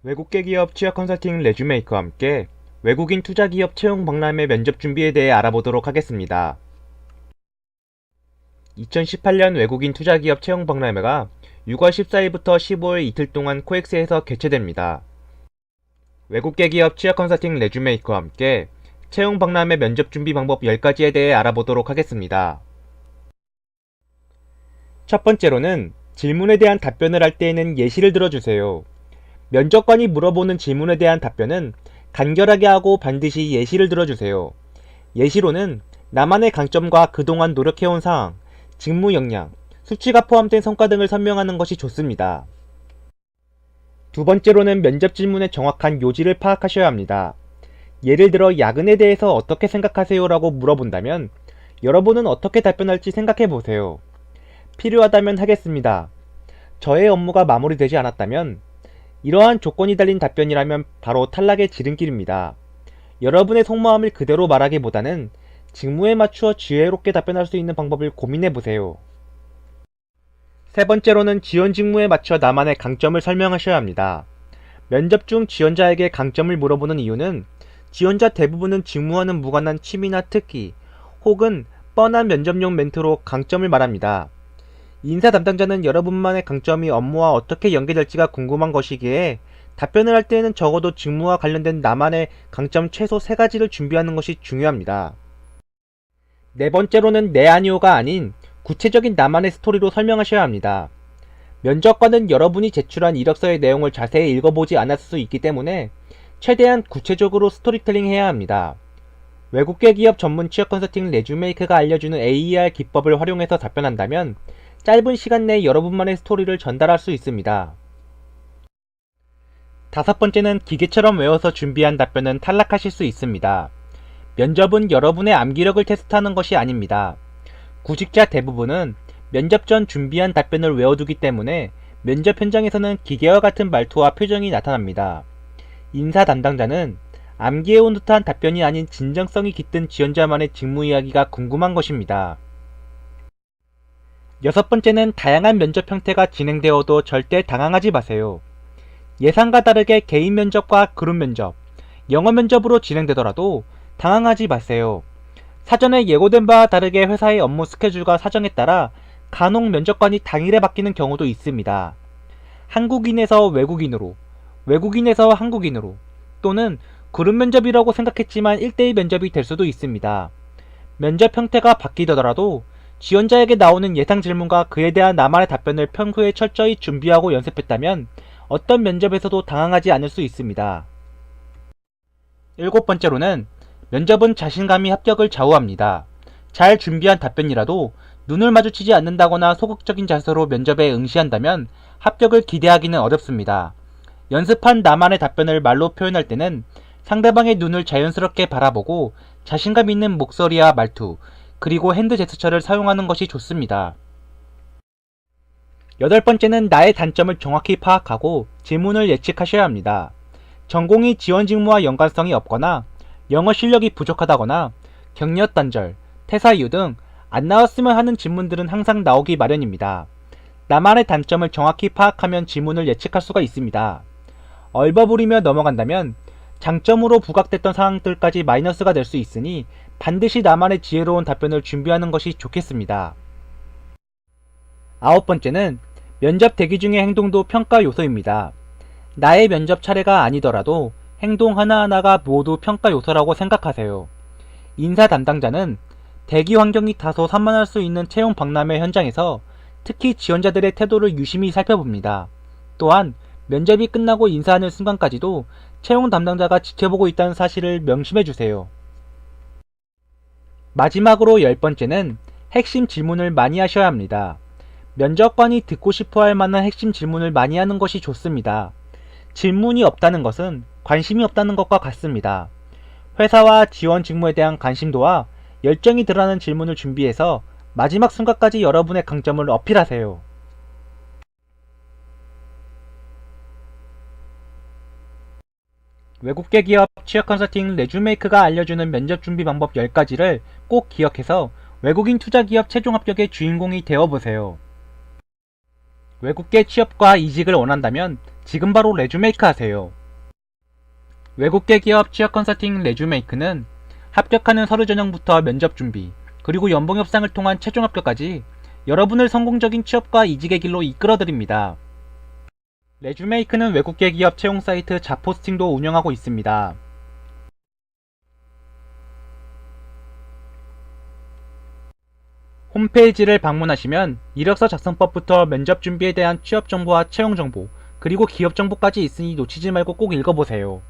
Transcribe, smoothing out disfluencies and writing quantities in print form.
외국계 기업 취업 컨설팅 레주메이크와 함께 외국인 투자 기업 채용 박람회 면접 준비에 대해 알아보도록 하겠습니다. 2018년 외국인 투자 기업 채용 박람회가 6월 14일부터 15일 이틀 동안 코엑스에서 개최됩니다. 외국계 기업 취업 컨설팅 레주메이크와 함께 채용 박람회 면접 준비 방법 10가지에 대해 알아보도록 하겠습니다. 첫 번째로는 질문에 대한 답변을 할 때에는 예시를 들어주세요. 면접관이 물어보는 질문에 대한 답변은 간결하게 하고 반드시 예시를 들어주세요. 예시로는 나만의 강점과 그동안 노력해온 사항, 직무 역량, 수치가 포함된 성과 등을 설명하는 것이 좋습니다. 두 번째로는 면접 질문의 정확한 요지를 파악하셔야 합니다. 예를 들어 야근에 대해서 어떻게 생각하세요? 라고 물어본다면 여러분은 어떻게 답변할지 생각해 보세요. 필요하다면 하겠습니다. 저의 업무가 마무리되지 않았다면 이러한 조건이 달린 답변이라면 바로 탈락의 지름길입니다. 여러분의 속마음을 그대로 말하기보다는 직무에 맞추어 지혜롭게 답변할 수 있는 방법을 고민해보세요. 세 번째로는 지원 직무에 맞춰 나만의 강점을 설명하셔야 합니다. 면접 중 지원자에게 강점을 물어보는 이유는 지원자 대부분은 직무와는 무관한 취미나 특기 혹은 뻔한 면접용 멘트로 강점을 말합니다. 인사 담당자는 여러분만의 강점이 업무와 어떻게 연계될지가 궁금한 것이기에 답변을 할 때에는 적어도 직무와 관련된 나만의 강점 최소 3가지를 준비하는 것이 중요합니다. 네 번째로는 네 아니오가 아닌 구체적인 나만의 스토리로 설명하셔야 합니다. 면접관은 여러분이 제출한 이력서의 내용을 자세히 읽어보지 않았을 수 있기 때문에 최대한 구체적으로 스토리텔링 해야 합니다. 외국계 기업 전문 취업 컨설팅 레주메이크가 알려주는 AER 기법을 활용해서 답변한다면 짧은 시간 내에 여러분만의 스토리를 전달할 수 있습니다. 다섯 번째는 기계처럼 외워서 준비한 답변은 탈락하실 수 있습니다. 면접은 여러분의 암기력을 테스트하는 것이 아닙니다. 구직자 대부분은 면접 전 준비한 답변을 외워두기 때문에 면접 현장에서는 기계와 같은 말투와 표정이 나타납니다. 인사 담당자는 암기해온 듯한 답변이 아닌 진정성이 깃든 지원자만의 직무 이야기가 궁금한 것입니다. 여섯 번째는 다양한 면접 형태가 진행되어도 절대 당황하지 마세요. 예상과 다르게 개인 면접과 그룹 면접, 영어 면접으로 진행되더라도 당황하지 마세요. 사전에 예고된 바와 다르게 회사의 업무 스케줄과 사정에 따라 간혹 면접관이 당일에 바뀌는 경우도 있습니다. 한국인에서 외국인으로, 외국인에서 한국인으로 또는 그룹 면접이라고 생각했지만 1대1 면접이 될 수도 있습니다. 면접 형태가 바뀌더라도 지원자에게 나오는 예상 질문과 그에 대한 나만의 답변을 평소에 철저히 준비하고 연습했다면 어떤 면접에서도 당황하지 않을 수 있습니다. 일곱 번째로는 면접은 자신감이 합격을 좌우합니다. 잘 준비한 답변이라도 눈을 마주치지 않는다거나 소극적인 자세로 면접에 응시한다면 합격을 기대하기는 어렵습니다. 연습한 나만의 답변을 말로 표현할 때는 상대방의 눈을 자연스럽게 바라보고 자신감 있는 목소리와 말투, 그리고 핸드 제스처를 사용하는 것이 좋습니다. 여덟 번째는 나의 단점을 정확히 파악하고 질문을 예측하셔야 합니다. 전공이 지원 직무와 연관성이 없거나 영어 실력이 부족하다거나 경력 단절, 퇴사 이유 등 안 나왔으면 하는 질문들은 항상 나오기 마련입니다. 나만의 단점을 정확히 파악하면 질문을 예측할 수가 있습니다. 얼버무리며 넘어간다면 장점으로 부각됐던 상황들까지 마이너스가 될 수 있으니 반드시 나만의 지혜로운 답변을 준비하는 것이 좋겠습니다. 아홉 번째는 면접 대기 중의 행동도 평가 요소입니다. 나의 면접 차례가 아니더라도 행동 하나하나가 모두 평가 요소라고 생각하세요. 인사 담당자는 대기 환경이 다소 산만할 수 있는 채용 박람회 현장에서 특히 지원자들의 태도를 유심히 살펴봅니다. 또한 면접이 끝나고 인사하는 순간까지도 채용 담당자가 지켜보고 있다는 사실을 명심해주세요. 마지막으로 열 번째는 핵심 질문을 많이 하셔야 합니다. 면접관이 듣고 싶어 할 만한 핵심 질문을 많이 하는 것이 좋습니다. 질문이 없다는 것은 관심이 없다는 것과 같습니다. 회사와 지원 직무에 대한 관심도와 열정이 드러나는 질문을 준비해서 마지막 순간까지 여러분의 강점을 어필하세요. 외국계 기업 취업 컨설팅 레주메이크가 알려주는 면접 준비 방법 10가지를 꼭 기억해서 외국인 투자 기업 최종 합격의 주인공이 되어보세요. 외국계 취업과 이직을 원한다면 지금 바로 레주메이크 하세요. 외국계 기업 취업 컨설팅 레주메이크는 합격하는 서류 전형부터 면접 준비, 그리고 연봉 협상을 통한 최종 합격까지 여러분을 성공적인 취업과 이직의 길로 이끌어드립니다. 레주메이크는 외국계 기업 채용 사이트 잡포스팅도 운영하고 있습니다. 홈페이지를 방문하시면 이력서 작성법부터 면접 준비에 대한 취업 정보와 채용 정보, 그리고 기업 정보까지 있으니 놓치지 말고 꼭 읽어보세요.